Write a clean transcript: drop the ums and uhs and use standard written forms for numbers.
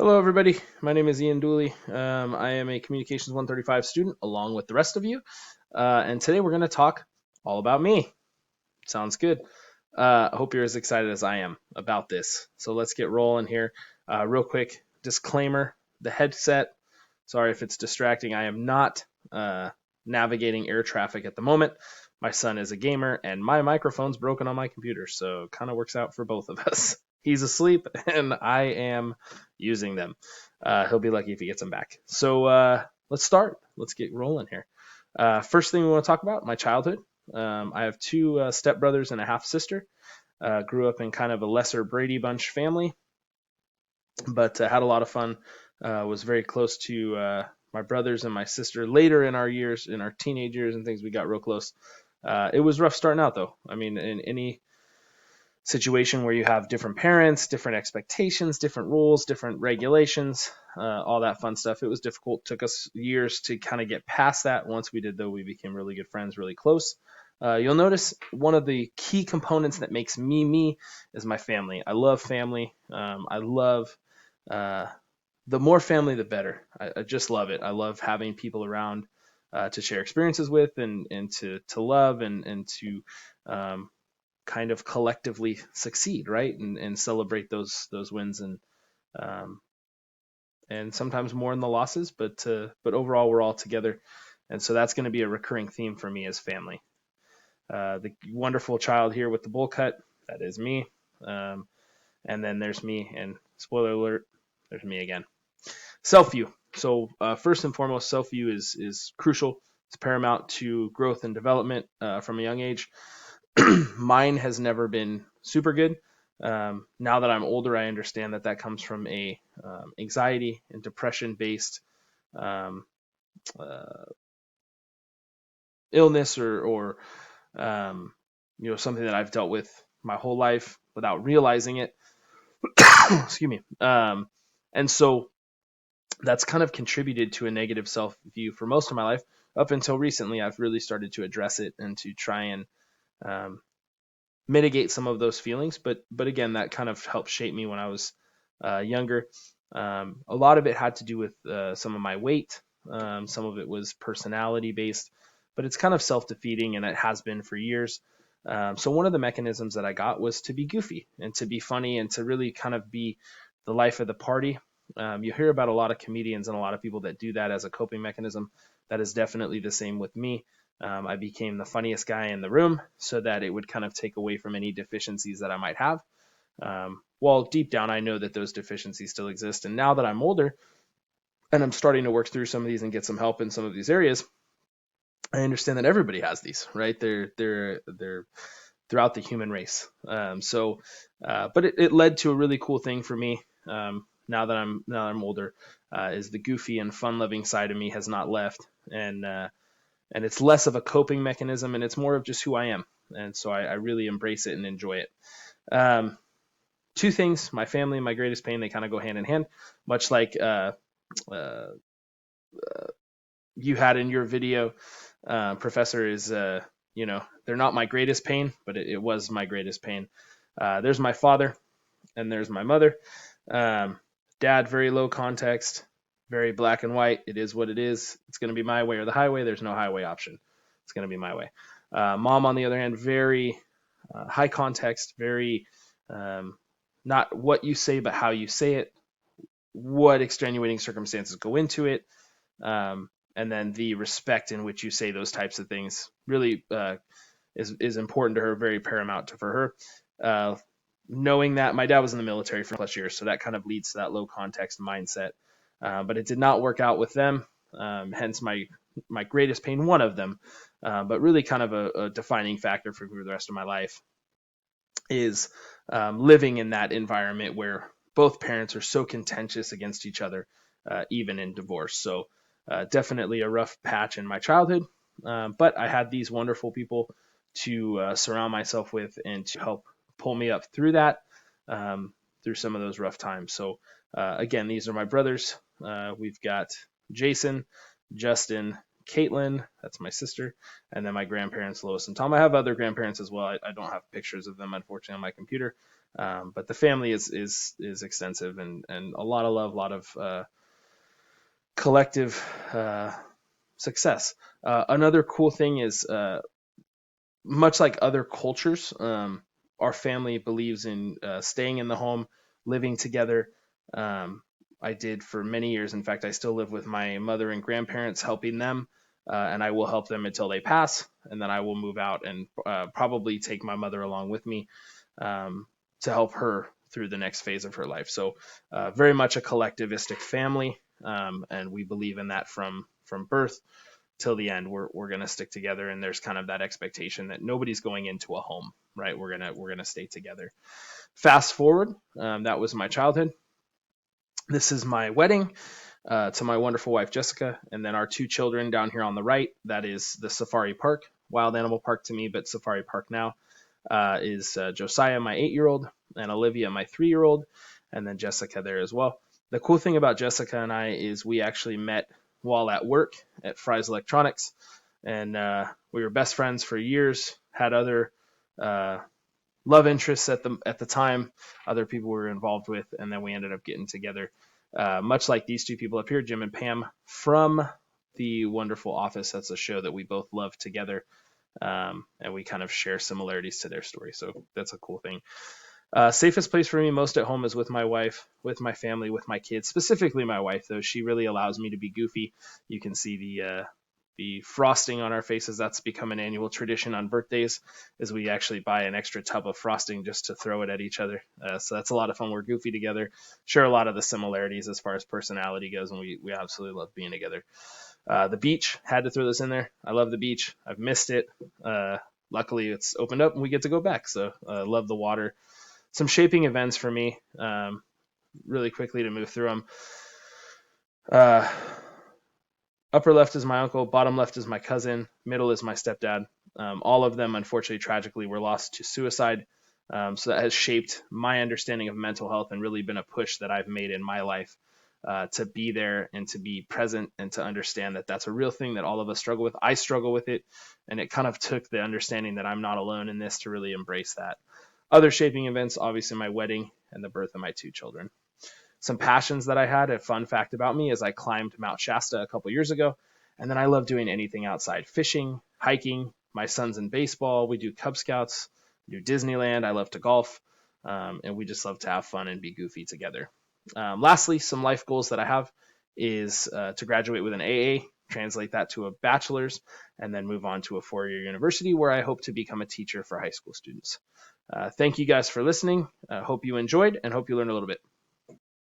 Hello, everybody. My name is Ian Dooley. I am a Communications 135 student along with the rest of you. And today we're going to talk all about me. Sounds good. I hope you're as excited as I am about this. So let's get rolling here. Real quick disclaimer, the headset. Sorry if it's distracting. I am not navigating air traffic at the moment. My son is a gamer and my microphone's broken on my computer. So it kind of works out for both of us. He's asleep and I am using them. He'll be lucky if he gets them back. So let's start. Let's get rolling here. First thing we want to talk about, my childhood. I have two stepbrothers and a half sister. Grew up in kind of a lesser Brady Bunch family, but had a lot of fun. Was very close to my brothers and my sister. Later in our years, in our teenage years and things, we got real close. It was rough starting out, though. I mean, in any situation where you have different parents, different expectations, different rules, different regulations, all that fun stuff. It was difficult. Took us years to kind of get past that. Once we did, though, we became really good friends, really close. You'll notice one of the key components that makes me me is my family. I love family. I love the more family, the better. I just love it. I love having people around to share experiences with and to love and to kind of collectively succeed, right? And celebrate those wins um, and sometimes more in the losses, but overall we're all together, and so that's going to be a recurring theme for me as family. The wonderful child here with the bowl cut, that is me, and then there's me, and spoiler alert, there's me again. Self view. So first and foremost, self view is crucial. It's paramount to growth and development from a young age. Mine has never been super good. Now that I'm older, I understand that that comes from a anxiety and depression based um, uh, illness or something that I've dealt with my whole life without realizing it. Excuse me. And so that's kind of contributed to a negative self view for most of my life. Up until recently, I've really started to address it and to try and um, mitigate some of those feelings. But again, that kind of helped shape me when I was younger. A lot of it had to do with some of my weight. Some of it was personality based, but it's kind of self defeating, and it has been for years. So one of the mechanisms that I got was to be goofy and to be funny and to really kind of be the life of the party. You hear about a lot of comedians and a lot of people that do that as a coping mechanism. That is definitely the same with me. I became the funniest guy in the room so that it would kind of take away from any deficiencies that I might have. While deep down, I know that those deficiencies still exist. And now that I'm older and I'm starting to work through some of these and get some help in some of these areas, I understand that everybody has these, right? They're throughout the human race. But it led to a really cool thing for me. Now that I'm older, is the goofy and fun-loving side of me has not left, and it's less of a coping mechanism, and it's more of just who I am. And so I really embrace it and enjoy it. Um, Two things: my family and my greatest pain. They kind of go hand in hand, much like uh, you had in your video. Professor is, they're not my greatest pain, but it was my greatest pain. There's my father, and there's my mother. Um, Dad, very low context, very black and white. It is what it is. It's going to be my way or the highway. There's no highway option. It's going to be my way. Mom, on the other hand, very high context, very not what you say, but how you say it, what extenuating circumstances go into it, and then the respect in which you say those types of things really is important to her, very paramount for her. Knowing that my dad was in the military for plus years, so that kind of leads to that low context mindset. But it did not work out with them, hence my greatest pain, one of them, but really kind of a defining factor for the rest of my life is living in that environment where both parents are so contentious against each other, even in divorce. So definitely a rough patch in my childhood, but I had these wonderful people to surround myself with and to help pull me up through that, through some of those rough times. So again, these are my brothers. We've got Jason, Justin, Caitlin, that's my sister, and then my grandparents, Lois and Tom. I have other grandparents as well. I don't have pictures of them, unfortunately, on my computer. But the family is extensive, and a lot of love, a lot of collective success. Another cool thing is, much like other cultures, our family believes in staying in the home, living together. Um, I did for many years. In fact, I still live with my mother and grandparents, helping them, and I will help them until they pass, and then I will move out and probably take my mother along with me, um, to help her through the next phase of her life. So, very much a collectivistic family, and we believe in that from birth till the end. We're gonna stick together, and there's kind of that expectation that nobody's going into a home, right? We're gonna stay together. Fast forward, that was my childhood. This is my wedding, to my wonderful wife Jessica, and then our two children down here on the right. That is the Safari Park, Wild Animal Park to me, but Safari Park now. Is Josiah, my 8-year-old, and Olivia, my 3-year-old, and then Jessica there as well. The cool thing about Jessica and I is we actually met while at work at Fry's Electronics, and we were best friends for years. Had other love interests at the time, other people we were involved with, and then we ended up getting together. Much like these two people up here, Jim and Pam from the wonderful Office. That's a show that we both love together, and we kind of share similarities to their story. So that's a cool thing. Safest place for me most at home is with my wife, with my family, with my kids, specifically my wife, though. She really allows me to be goofy. You can see the frosting on our faces. That's become an annual tradition on birthdays, is we actually buy an extra tub of frosting just to throw it at each other. So that's a lot of fun. We're goofy together, share a lot of the similarities as far as personality goes, and we absolutely love being together. The beach, had to throw this in there. I love the beach. I've missed it. Luckily, it's opened up and we get to go back. So love the water. Some shaping events for me, really quickly to move through them. Upper left is my uncle, bottom left is my cousin, middle is my stepdad. All of them, unfortunately, tragically, were lost to suicide. So that has shaped my understanding of mental health and really been a push that I've made in my life, to be there and to be present and to understand that that's a real thing that all of us struggle with. I struggle with it, and it kind of took the understanding that I'm not alone in this to really embrace that. Other shaping events, obviously my wedding and the birth of my two children. Some passions that I had, a fun fact about me is I climbed Mount Shasta a couple years ago, and then I love doing anything outside: fishing, hiking. My son's in baseball. We do Cub Scouts, we do Disneyland. I love to golf, and we just love to have fun and be goofy together. Lastly, some life goals that I have is to graduate with an AA, translate that to a bachelor's, and then move on to a 4-year university where I hope to become a teacher for high school students. Thank you guys for listening. Hope you enjoyed and hope you learned a little bit.